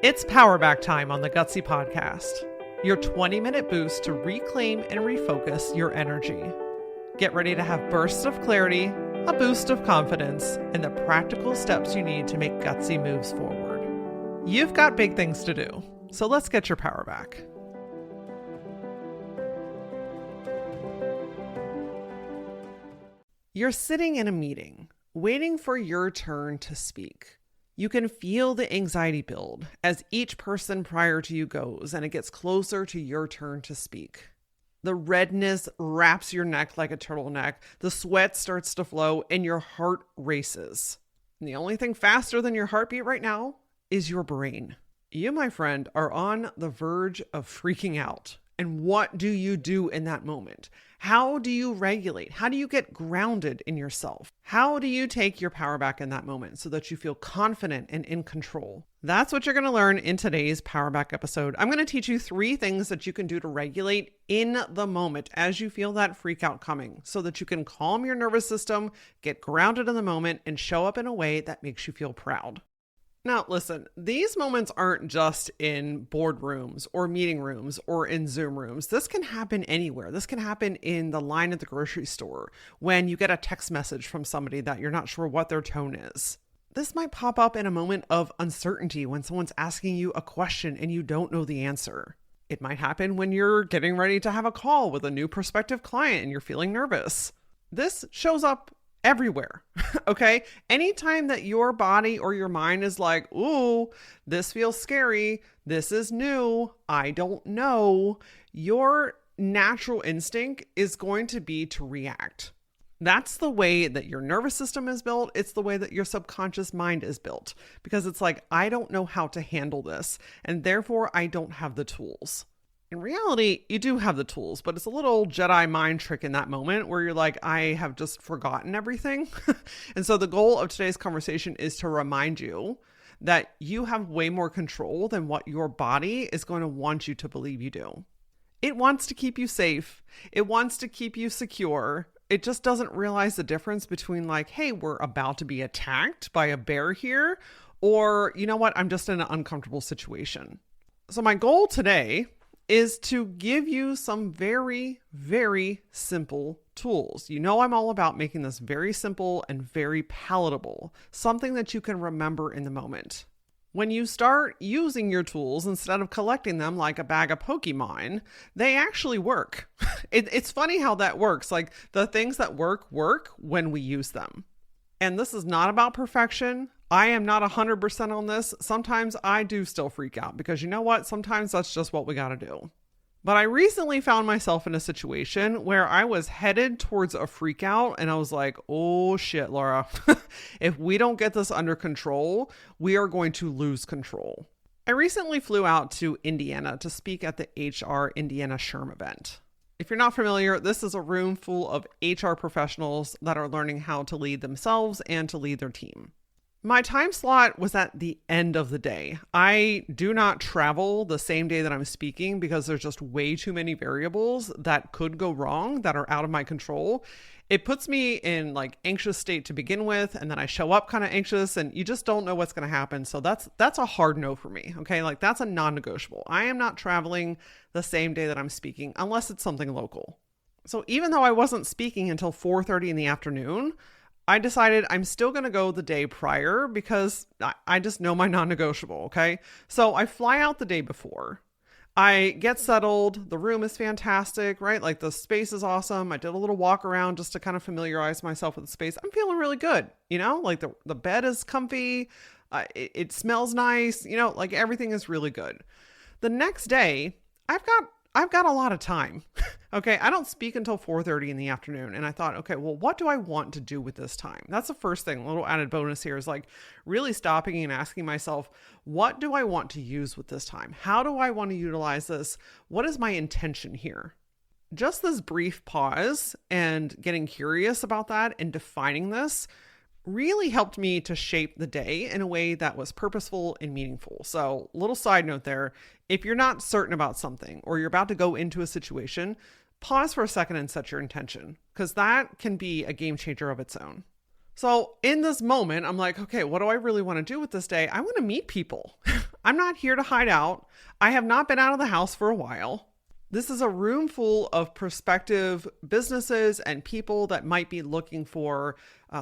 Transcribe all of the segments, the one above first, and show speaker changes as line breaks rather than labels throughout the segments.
It's Powerback time on the Gutsy Podcast, your 20-minute boost to reclaim and refocus your energy. Get ready to have bursts of clarity, a boost of confidence, and the practical steps you need to make gutsy moves forward. You've got big things to do, so let's get your power back. You're sitting in a meeting, waiting for your turn to speak. You can feel the anxiety build as each person prior to you goes and it gets closer to your turn to speak. The redness wraps your neck like a turtleneck, the sweat starts to flow, and your heart races. And the only thing faster than your heartbeat right now is your brain. You, my friend, are on the verge of freaking out. And what do you do in that moment? How do you regulate? How do you get grounded in yourself? How do you take your power back in that moment so that you feel confident and in control? That's what you're going to learn in today's Power Back episode. I'm going to teach you 3 things that you can do to regulate in the moment as you feel that freak out coming so that you can calm your nervous system, get grounded in the moment, and show up in a way that makes you feel proud. Now, listen, these moments aren't just in boardrooms or meeting rooms or in Zoom rooms. This can happen anywhere. This can happen in the line at the grocery store when you get a text message from somebody that you're not sure what their tone is. This might pop up in a moment of uncertainty when someone's asking you a question and you don't know the answer. It might happen when you're getting ready to have a call with a new prospective client and you're feeling nervous. This shows up everywhere. Okay. Anytime that your body or your mind is like, ooh, this feels scary. This is new. I don't know. Your natural instinct is going to be to react. That's the way that your nervous system is built. It's the way that your subconscious mind is built because it's like, I don't know how to handle this. And therefore I don't have the tools. In reality, you do have the tools, but it's a little Jedi mind trick in that moment where you're like, I have just forgotten everything. And so the goal of today's conversation is to remind you that you have way more control than what your body is going to want you to believe you do. It wants to keep you safe. It wants to keep you secure. It just doesn't realize the difference between like, hey, we're about to be attacked by a bear here, or you know what, I'm just in an uncomfortable situation. So my goal today is to give you some very, very simple tools. You know, I'm all about making this very simple and very palatable, something that you can remember in the moment. When you start using your tools instead of collecting them like a bag of Pokemon, they actually work. It's funny how that works. Like the things that work when we use them. And this is not about perfection. I am not 100% on this. Sometimes I do still freak out because you know what? Sometimes that's just what we got to do. But I recently found myself in a situation where I was headed towards a freak out and I was like, oh shit, Laura, if we don't get this under control, we are going to lose control. I recently flew out to Indiana to speak at the HR Indiana SHRM event. If you're not familiar, this is a room full of HR professionals that are learning how to lead themselves and to lead their team. My time slot was at the end of the day. I do not travel the same day that I'm speaking because there's just way too many variables that could go wrong that are out of my control. It puts me in like anxious state to begin with, and then I show up kind of anxious and you just don't know what's going to happen. So that's a hard no for me. Okay. Like that's a non-negotiable. I am not traveling the same day that I'm speaking unless it's something local. So even though I wasn't speaking until 4:30 in the afternoon, I decided I'm still going to go the day prior because I just know my non-negotiable. Okay. So I fly out the day before. I get settled. The room is fantastic, right? Like the space is awesome. I did a little walk around just to kind of familiarize myself with the space. I'm feeling really good. You know, like the bed is comfy. It smells nice. You know, like everything is really good. The next day, I've got a lot of time. Okay. I don't speak until 4:30 in the afternoon. And I thought, okay, well, what do I want to do with this time? That's the first thing. A little added bonus here is like really stopping and asking myself, what do I want to use with this time? How do I want to utilize this? What is my intention here? Just this brief pause and getting curious about that and defining this really helped me to shape the day in a way that was purposeful and meaningful. So, little side note there, if you're not certain about something or you're about to go into a situation, pause for a second and set your intention because that can be a game changer of its own. So in this moment, I'm like, okay, what do I really want to do with this day? I want to meet people. I'm not here to hide out. I have not been out of the house for a while. This is a room full of prospective businesses and people that might be looking for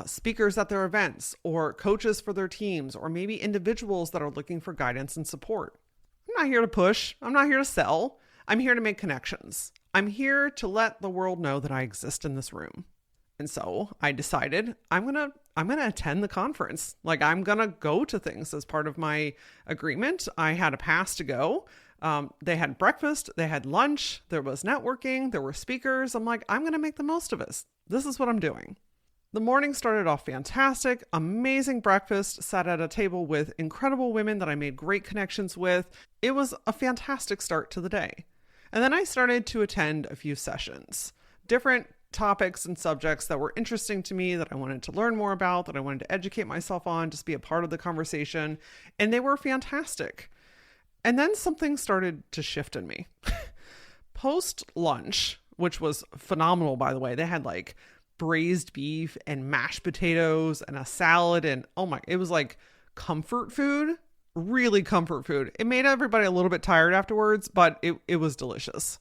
speakers at their events or coaches for their teams, or maybe individuals that are looking for guidance and support. I'm not here to push. I'm not here to sell. I'm here to make connections. I'm here to let the world know that I exist in this room. And so I decided I'm going to attend the conference. Like, I'm going to go to things as part of my agreement. I had a pass to go. They had breakfast, they had lunch, there was networking, there were speakers. I'm like, I'm going to make the most of it. This is what I'm doing. The morning started off fantastic, amazing breakfast, sat at a table with incredible women that I made great connections with. It was a fantastic start to the day. And then I started to attend a few sessions, different topics and subjects that were interesting to me, that I wanted to learn more about, that I wanted to educate myself on, just be a part of the conversation. And they were fantastic. And then something started to shift in me. Post lunch, which was phenomenal, by the way, they had like braised beef and mashed potatoes and a salad. And it was like comfort food, really comfort food. It made everybody a little bit tired afterwards, but it was delicious.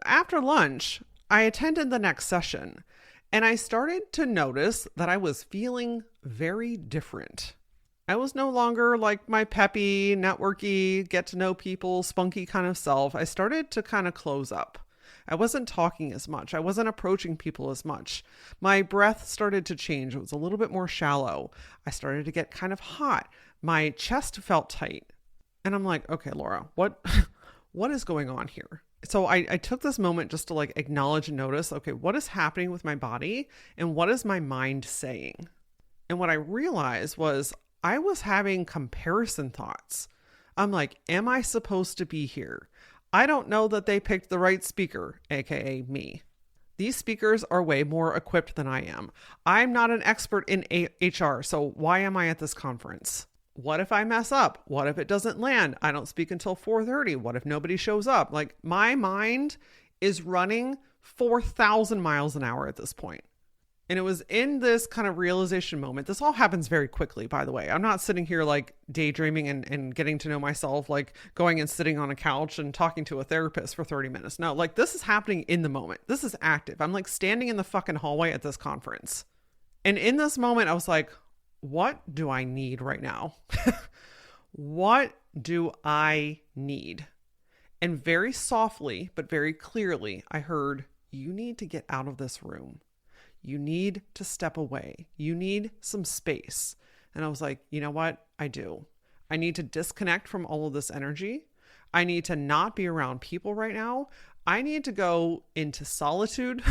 After lunch, I attended the next session and I started to notice that I was feeling very different. I was no longer like my peppy, networky, get to know people, spunky kind of self. I started to kind of close up. I wasn't talking as much. I wasn't approaching people as much. My breath started to change. It was a little bit more shallow. I started to get kind of hot. My chest felt tight. And I'm like, okay, Laura, what is going on here? So I took this moment just to like acknowledge and notice, okay, what is happening with my body and what is my mind saying? And what I realized was I was having comparison thoughts. I'm like, am I supposed to be here? I don't know that they picked the right speaker, aka me. These speakers are way more equipped than I am. I'm not an expert in HR, so why am I at this conference? What if I mess up? What if it doesn't land? I don't speak until 4:30. What if nobody shows up? Like, my mind is running 4,000 miles an hour at this point. And it was in this kind of realization moment. This all happens very quickly, by the way. I'm not sitting here like daydreaming and getting to know myself, like going and sitting on a couch and talking to a therapist for 30 minutes. No, like this is happening in the moment. This is active. I'm like standing in the fucking hallway at this conference. And in this moment, I was like, what do I need right now? What do I need? And very softly, but very clearly, I heard, you need to get out of this room. You need to step away. You need some space. And I was like, you know what? I do. I need to disconnect from all of this energy. I need to not be around people right now. I need to go into solitude.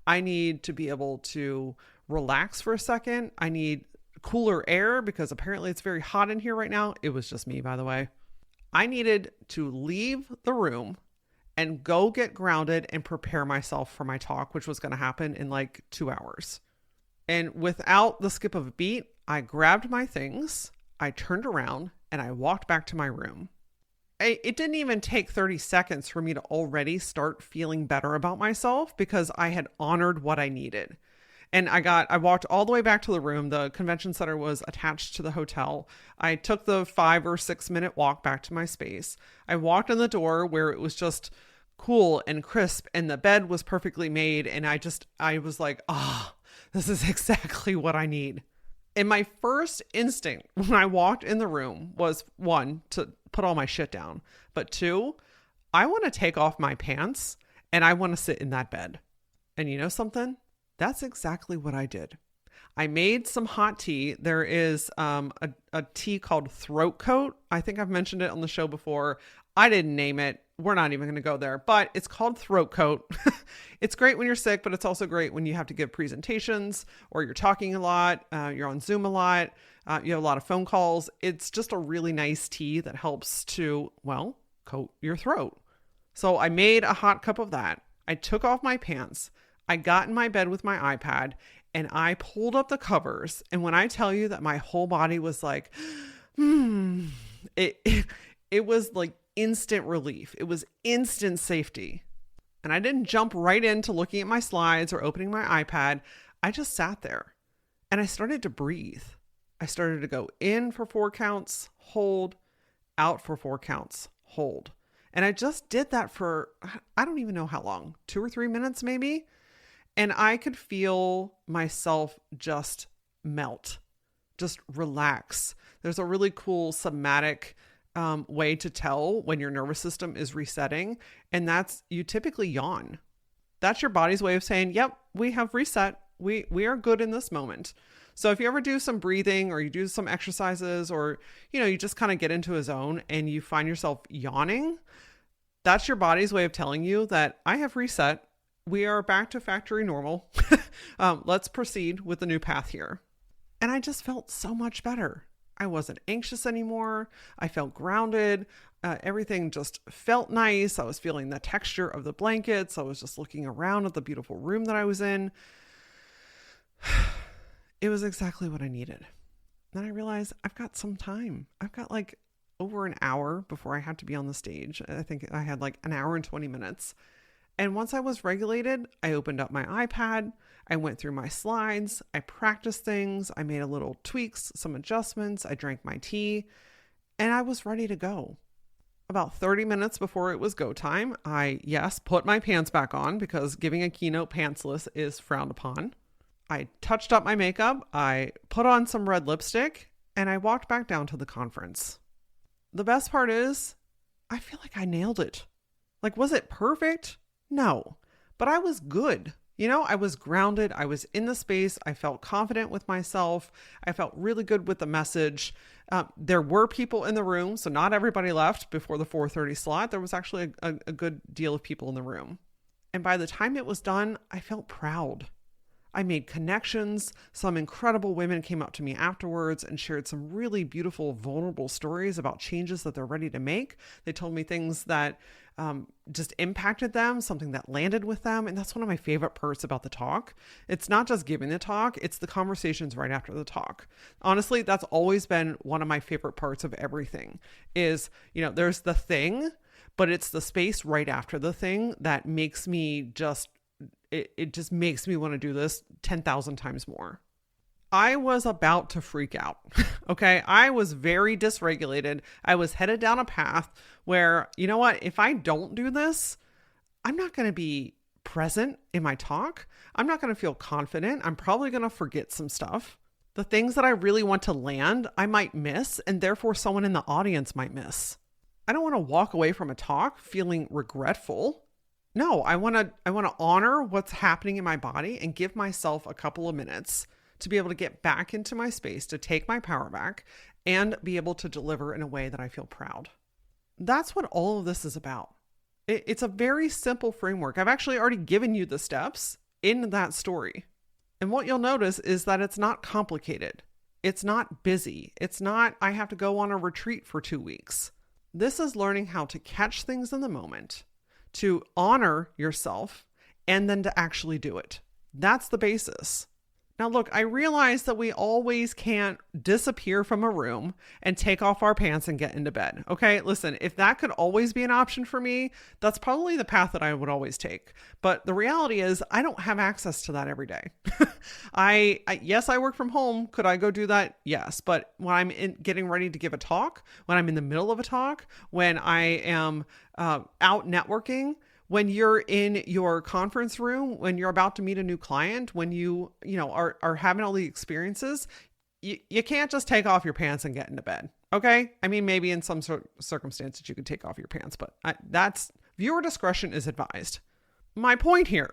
I need to be able to relax for a second. I need cooler air because apparently it's very hot in here right now. It was just me, by the way. I needed to leave the room and go get grounded and prepare myself for my talk, which was going to happen in like 2 hours. And without the skip of a beat, I grabbed my things, I turned around, and I walked back to my room. It didn't even take 30 seconds for me to already start feeling better about myself because I had honored what I needed. And I walked all the way back to the room. The convention center was attached to the hotel. I took the 5 or 6 minute walk back to my space. I walked in the door where it was just cool and crisp and the bed was perfectly made. And I was like, this is exactly what I need. And my first instinct when I walked in the room was 1, to put all my shit down. But 2, I want to take off my pants and I want to sit in that bed. And you know something? That's exactly what I did. I made some hot tea. There is a tea called Throat Coat. I think I've mentioned it on the show before. I didn't name it. We're not even going to go there, but it's called Throat Coat. It's great when you're sick, but it's also great when you have to give presentations or you're talking a lot, you're on Zoom a lot, you have a lot of phone calls. It's just a really nice tea that helps to, coat your throat. So I made a hot cup of that. I took off my pants. I got in my bed with my iPad and I pulled up the covers. And when I tell you that my whole body was like, it was like instant relief. It was instant safety. And I didn't jump right into looking at my slides or opening my iPad. I just sat there And I started to breathe. I started to go in for 4 counts, hold, out for 4 counts, hold. And I just did that for, I don't even know how long, 2 or 3 minutes maybe. And I could feel myself just melt, just relax. There's a really cool somatic way to tell when your nervous system is resetting. And that's, you typically yawn. That's your body's way of saying, yep, we have reset. We are good in this moment. So if you ever do some breathing or you do some exercises or, you just kind of get into a zone and you find yourself yawning, that's your body's way of telling you that I have reset. We are back to factory normal. Let's proceed with the new path here. And I just felt so much better. I wasn't anxious anymore. I felt grounded. Everything just felt nice. I was feeling the texture of the blankets. I was just looking around at the beautiful room that I was in. It was exactly what I needed. Then I realized I've got some time. I've got like over an hour before I had to be on the stage. I think I had like an hour and 20 minutes. And once I was regulated, I opened up my iPad. I went through my slides. I practiced things. I made a little tweaks, some adjustments. I drank my tea and I was ready to go. About 30 minutes before it was go time, I, put my pants back on because giving a keynote pantsless is frowned upon. I touched up my makeup. I put on some red lipstick and I walked back down to the conference. The best part is I feel like I nailed it. Like, was it perfect? No, but I was good. I was grounded. I was in the space. I felt confident with myself. I felt really good with the message. There were people in the room, so not everybody left before the 4:30 slot. There was actually a good deal of people in the room. And by the time it was done, I felt proud. I made connections. Some incredible women came up to me afterwards and shared some really beautiful, vulnerable stories about changes that they're ready to make. They told me things that just impacted them, something that landed with them. And that's one of my favorite parts about the talk. It's not just giving the talk, it's the conversations right after the talk. Honestly, that's always been one of my favorite parts of everything is, there's the thing, but it's the space right after the thing that makes me just it just makes me want to do this 10,000 times more. I was about to freak out. Okay. I was very dysregulated. I was headed down a path where, if I don't do this, I'm not going to be present in my talk. I'm not going to feel confident. I'm probably going to forget some stuff. The things that I really want to land, I might miss, and therefore someone in the audience might miss. I don't want to walk away from a talk feeling regretful. No, I want to honor what's happening in my body and give myself a couple of minutes to be able to get back into my space, to take my power back and be able to deliver in a way that I feel proud. That's what all of this is about. It's a very simple framework. I've actually already given you the steps in that story. And what you'll notice is that it's not complicated. It's not busy. It's not, I have to go on a retreat for 2 weeks. This is learning how to catch things in the moment, to honor yourself, and then to actually do it. That's the basis. Now, look, I realize that we always can't disappear from a room and take off our pants and get into bed. Okay, listen, if that could always be an option for me, that's probably the path that I would always take. But the reality is I don't have access to that every day. Yes, I work from home. Could I go do that? Yes. But when I'm getting ready to give a talk, when I'm in the middle of a talk, when I am out networking, when you're in your conference room, when you're about to meet a new client, when you are having all the experiences, you can't just take off your pants and get into bed. Okay. I mean, maybe in some circumstances you could take off your pants, but that's viewer discretion is advised. My point here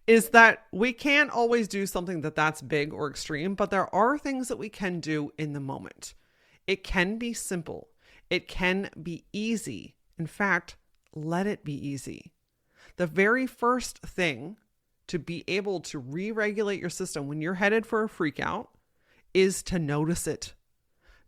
is that we can't always do something that's big or extreme, but there are things that we can do in the moment. It can be simple. It can be easy. In fact, let it be easy. The very first thing to be able to re-regulate your system when you're headed for a freak out is to notice it.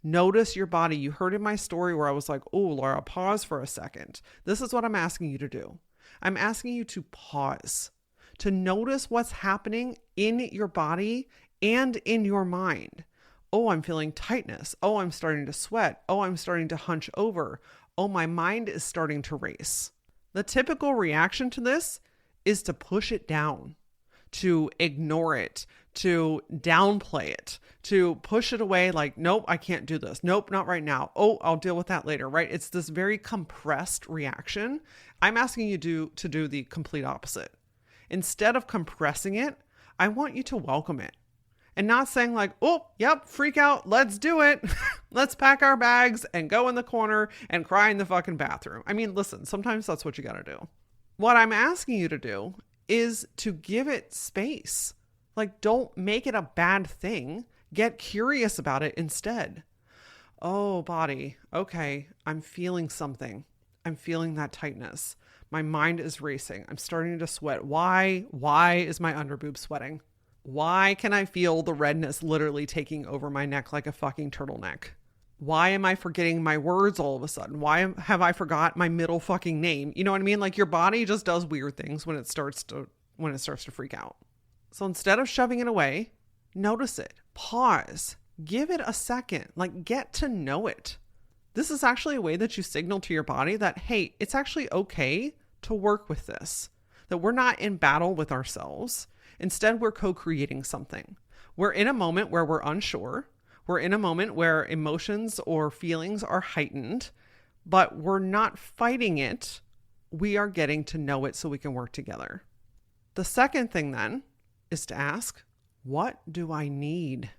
Notice your body. You heard in my story where I was like, oh, Laura, pause for a second. This is what I'm asking you to do. I'm asking you to pause, to notice what's happening in your body and in your mind. Oh, I'm feeling tightness. Oh, I'm starting to sweat. Oh, I'm starting to hunch over. Oh, my mind is starting to race. The typical reaction to this is to push it down, to ignore it, to downplay it, to push it away like, nope, I can't do this. Nope, not right now. Oh, I'll deal with that later, right? It's this very compressed reaction. I'm asking you to do the complete opposite. Instead of compressing it, I want you to welcome it. And not saying like, oh, yep, freak out, let's do it. Let's pack our bags and go in the corner and cry in the fucking bathroom. I mean, listen, sometimes that's what you got to do. What I'm asking you to do is to give it space. Like, don't make it a bad thing. Get curious about it instead. Oh, body. Okay, I'm feeling something. I'm feeling that tightness. My mind is racing. I'm starting to sweat. Why? Why is my underboob sweating? Why can I feel the redness literally taking over my neck like a fucking turtleneck? Why am I forgetting my words all of a sudden? Why have I forgot my middle fucking name? You know what I mean? Like, your body just does weird things when it starts to freak out. So instead of shoving it away, notice it, pause, give it a second, like, get to know it. This is actually a way that you signal to your body that, hey, it's actually okay to work with this, that we're not in battle with ourselves. Instead, we're co-creating something. We're in a moment where we're unsure. We're in a moment where emotions or feelings are heightened, but we're not fighting it. We are getting to know it so we can work together. The second thing then is to ask, what do I need?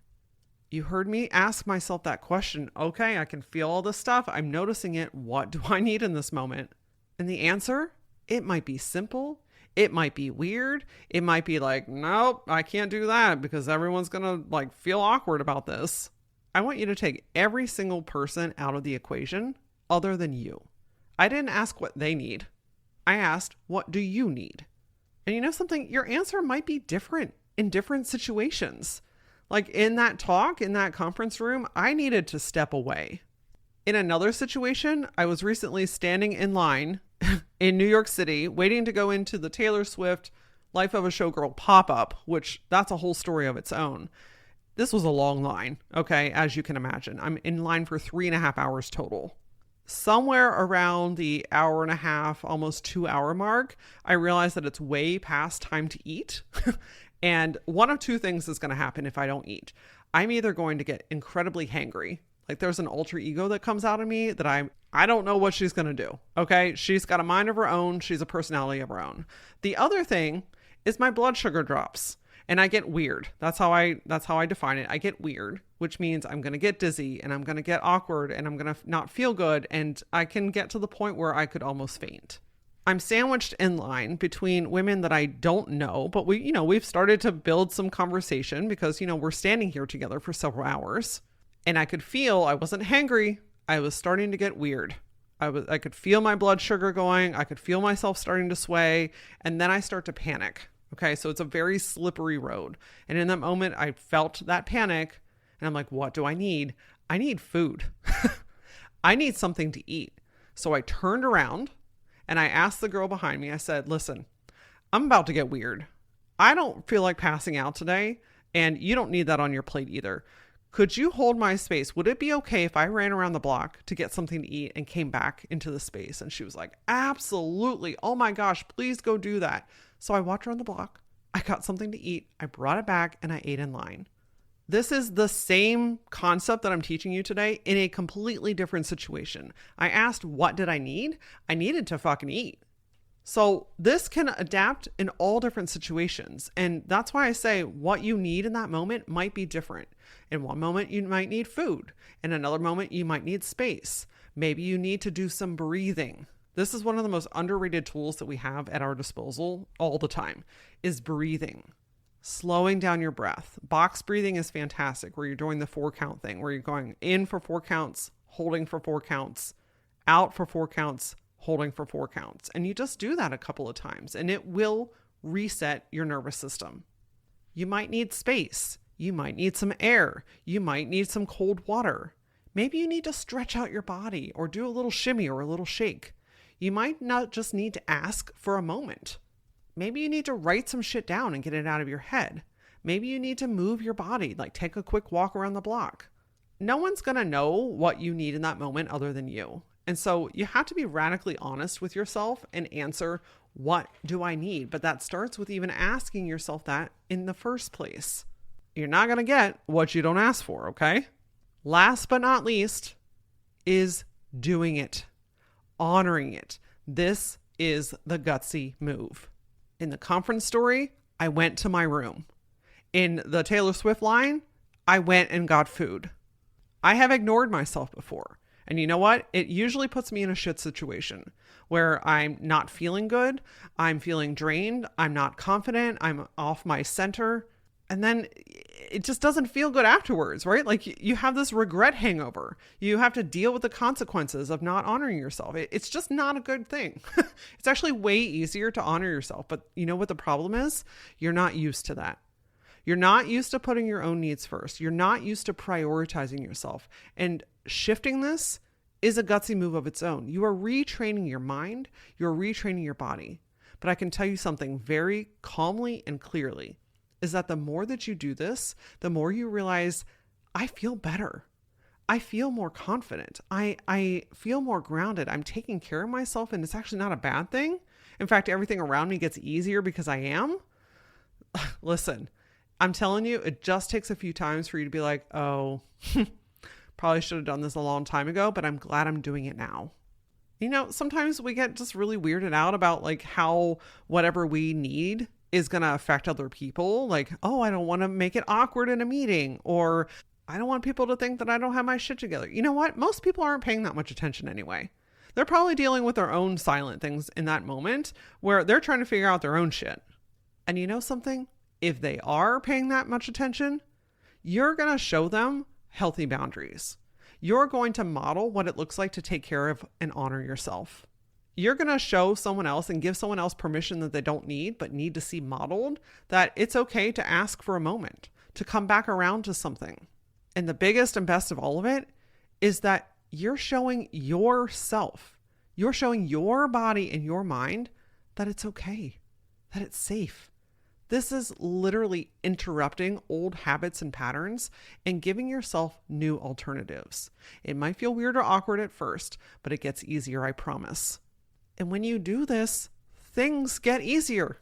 You heard me ask myself that question. Okay, I can feel all this stuff. I'm noticing it. What do I need in this moment? And the answer, it might be simple. It might be weird. It might be like, nope, I can't do that because everyone's going to like feel awkward about this. I want you to take every single person out of the equation other than you. I didn't ask what they need. I asked, what do you need? And you know something? Your answer might be different in different situations. Like in that talk, in that conference room, I needed to step away. In another situation, I was recently standing in line in New York City, waiting to go into the Taylor Swift Life of a Showgirl pop-up, which that's a whole story of its own. This was a long line, okay, as you can imagine. I'm in line for 3.5 hours total. Somewhere around the hour and a half, almost 2 hour mark, I realized that it's way past time to eat. And one of two things is going to happen if I don't eat. I'm either going to get incredibly hangry. Like there's an alter ego that comes out of me that I don't know what she's going to do. Okay. She's got a mind of her own. She's a personality of her own. The other thing is my blood sugar drops and I get weird. That's how I define it. I get weird, which means I'm going to get dizzy and I'm going to get awkward and I'm going to not feel good. And I can get to the point where I could almost faint. I'm sandwiched in line between women that I don't know, but we've started to build some conversation because, we're standing here together for several hours. And I could feel I wasn't hangry. I was starting to get weird. I could feel my blood sugar going. I could feel myself starting to sway. And then I start to panic. Okay. So it's a very slippery road. And in that moment, I felt that panic and I'm like, what do I need? I need food. I need something to eat. So I turned around and I asked the girl behind me, I said, listen, I'm about to get weird. I don't feel like passing out today. And you don't need that on your plate either. Could you hold my space? Would it be okay if I ran around the block to get something to eat and came back into the space? And she was like, absolutely. Oh my gosh, please go do that. So I walked around the block. I got something to eat. I brought it back and I ate in line. This is the same concept that I'm teaching you today in a completely different situation. I asked, what did I need? I needed to fucking eat. So this can adapt in all different situations. And that's why I say what you need in that moment might be different. In one moment, you might need food. In another moment, you might need space. Maybe you need to do some breathing. This is one of the most underrated tools that we have at our disposal all the time is breathing. Slowing down your breath. Box breathing is fantastic where you're doing the 4 count thing, where you're going in for 4 counts, holding for 4 counts, out for 4 counts, holding for 4 counts. And you just do that a couple of times and it will reset your nervous system. You might need space. You might need some air. You might need some cold water. Maybe you need to stretch out your body or do a little shimmy or a little shake. You might not just need to ask for a moment. Maybe you need to write some shit down and get it out of your head. Maybe you need to move your body, like take a quick walk around the block. No one's going to know what you need in that moment other than you. And so you have to be radically honest with yourself and answer, What do I need? But that starts with even asking yourself that in the first place. You're not going to get what you don't ask for, okay? Last but not least is doing it, honoring it. This is the gutsy move. In the conference story, I went to my room. In the Taylor Swift line, I went and got food. I have ignored myself before. And you know what? It usually puts me in a shit situation where I'm not feeling good. I'm feeling drained. I'm not confident. I'm off my center. And then it just doesn't feel good afterwards, right? Like you have this regret hangover. You have to deal with the consequences of not honoring yourself. It's just not a good thing. It's actually way easier to honor yourself. But you know what the problem is? You're not used to that. You're not used to putting your own needs first. You're not used to prioritizing yourself. And shifting this is a gutsy move of its own. You are retraining your mind. You're retraining your body. But I can tell you something very calmly and clearly is that the more that you do this, the more you realize, I feel better. I feel more confident. I feel more grounded. I'm taking care of myself, and it's actually not a bad thing. In fact, everything around me gets easier because I am. Listen, I'm telling you, it just takes a few times for you to be like, oh, probably should have done this a long time ago, but I'm glad I'm doing it now. You know, sometimes we get just really weirded out about like how whatever we need is going to affect other people. Like, oh, I don't want to make it awkward in a meeting, or I don't want people to think that I don't have my shit together. You know what? Most people aren't paying that much attention anyway. They're probably dealing with their own silent things in that moment where they're trying to figure out their own shit. And you know something? If they are paying that much attention, you're going to show them healthy boundaries. You're going to model what it looks like to take care of and honor yourself. You're going to show someone else and give someone else permission that they don't need, but need to see modeled, that it's okay to ask for a moment, to come back around to something. And the biggest and best of all of it is that you're showing yourself, you're showing your body and your mind that it's okay, that it's safe. This is literally interrupting old habits and patterns and giving yourself new alternatives. It might feel weird or awkward at first, but it gets easier, I promise. And when you do this, things get easier.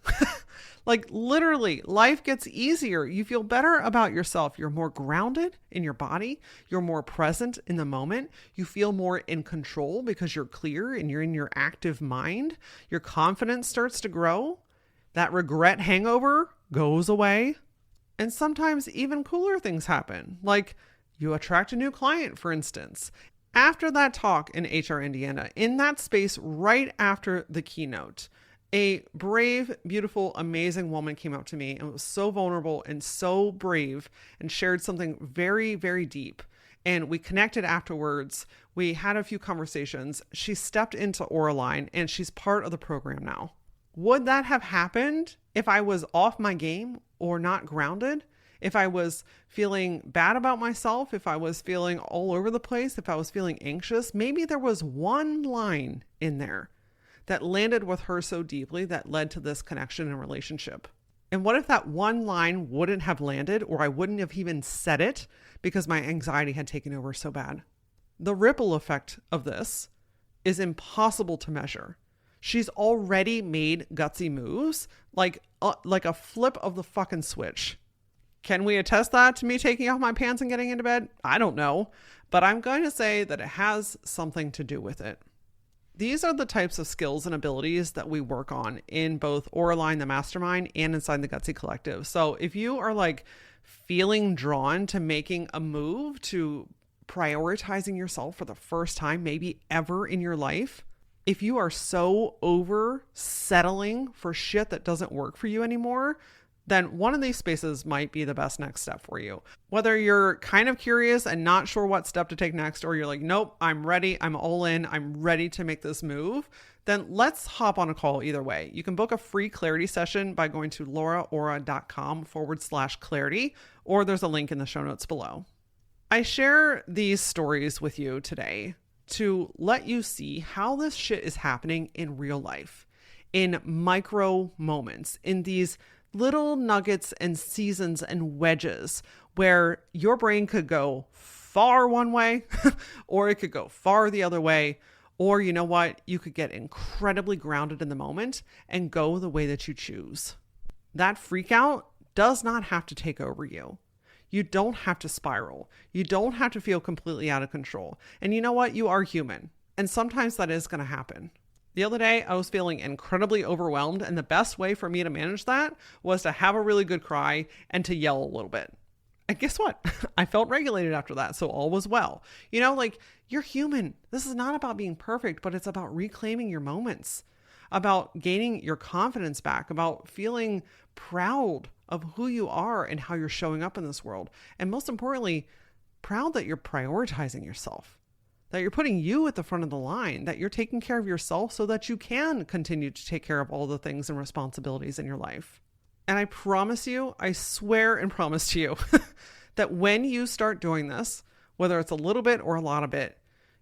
Like literally, life gets easier. You feel better about yourself. You're more grounded in your body. You're more present in the moment. You feel more in control because you're clear and you're in your active mind. Your confidence starts to grow. That regret hangover goes away. And sometimes even cooler things happen. Like you attract a new client, for instance. After that talk in HR Indiana, in that space right after the keynote, a brave, beautiful, amazing woman came up to me and was so vulnerable and so brave and shared something very, very deep. And we connected afterwards. We had a few conversations. She stepped into Auraline and she's part of the program now. Would that have happened if I was off my game or not grounded? If I was feeling bad about myself, if I was feeling all over the place, if I was feeling anxious, maybe there was one line in there that landed with her so deeply that led to this connection and relationship. And what if that one line wouldn't have landed, or I wouldn't have even said it because my anxiety had taken over so bad? The ripple effect of this is impossible to measure. She's already made gutsy moves, like a flip of the fucking switch. Can we attest that to me taking off my pants and getting into bed? I don't know, but I'm going to say that it has something to do with it. These are the types of skills and abilities that we work on in both Auraline, the mastermind, and inside the Gutsy Collective. So if you are like feeling drawn to making a move, to prioritizing yourself for the first time, maybe ever in your life, if you are so over settling for shit that doesn't work for you anymore, then one of these spaces might be the best next step for you. Whether you're kind of curious and not sure what step to take next, or you're like, nope, I'm ready, I'm all in, I'm ready to make this move, then let's hop on a call either way. You can book a free clarity session by going to lauraaura.com/clarity, or there's a link in the show notes below. I share these stories with you today to let you see how this shit is happening in real life, in micro moments, in these little nuggets and seasons and wedges where your brain could go far one way or it could go far the other way, Or you know what? You could get incredibly grounded in the moment and go the way that you choose. That freak out does not have to take over you. You don't have to spiral. You don't have to feel completely out of control. And you know what? You are human. And sometimes that is going to happen. The other day, I was feeling incredibly overwhelmed. And the best way for me to manage that was to have a really good cry and to yell a little bit. And guess what? I felt regulated after that. So all was well. You know, like, you're human. This is not about being perfect, but it's about reclaiming your moments, about gaining your confidence back, about feeling proud of who you are and how you're showing up in this world. And most importantly, proud that you're prioritizing yourself, that you're putting you at the front of the line, that you're taking care of yourself so that you can continue to take care of all the things and responsibilities in your life. And I promise you, I swear and promise to you that when you start doing this, whether it's a little bit or a lot of it,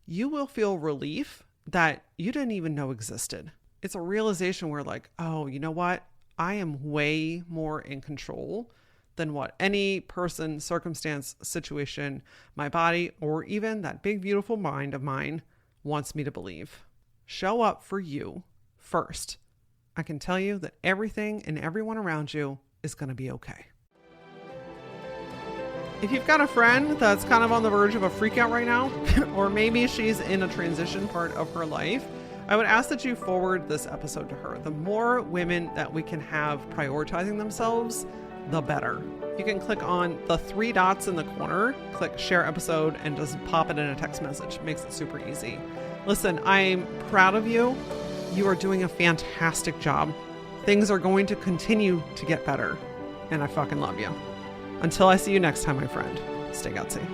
you will feel relief that you didn't even know existed. It's a realization where like, oh, you know what? I am way more in control than what any person, circumstance, situation, my body, or even that big, beautiful mind of mine wants me to believe. Show up for you first. I can tell you that everything and everyone around you is going to be okay. If you've got a friend that's kind of on the verge of a freak out right now, or maybe she's in a transition part of her life, I would ask that you forward this episode to her. The more women that we can have prioritizing themselves, the better. You can click on the 3 dots in the corner, click share episode, and just pop it in a text message. It makes it super easy. Listen, I'm proud of you. You are doing a fantastic job. Things are going to continue to get better. And I fucking love you. Until I see you next time, my friend, stay gutsy.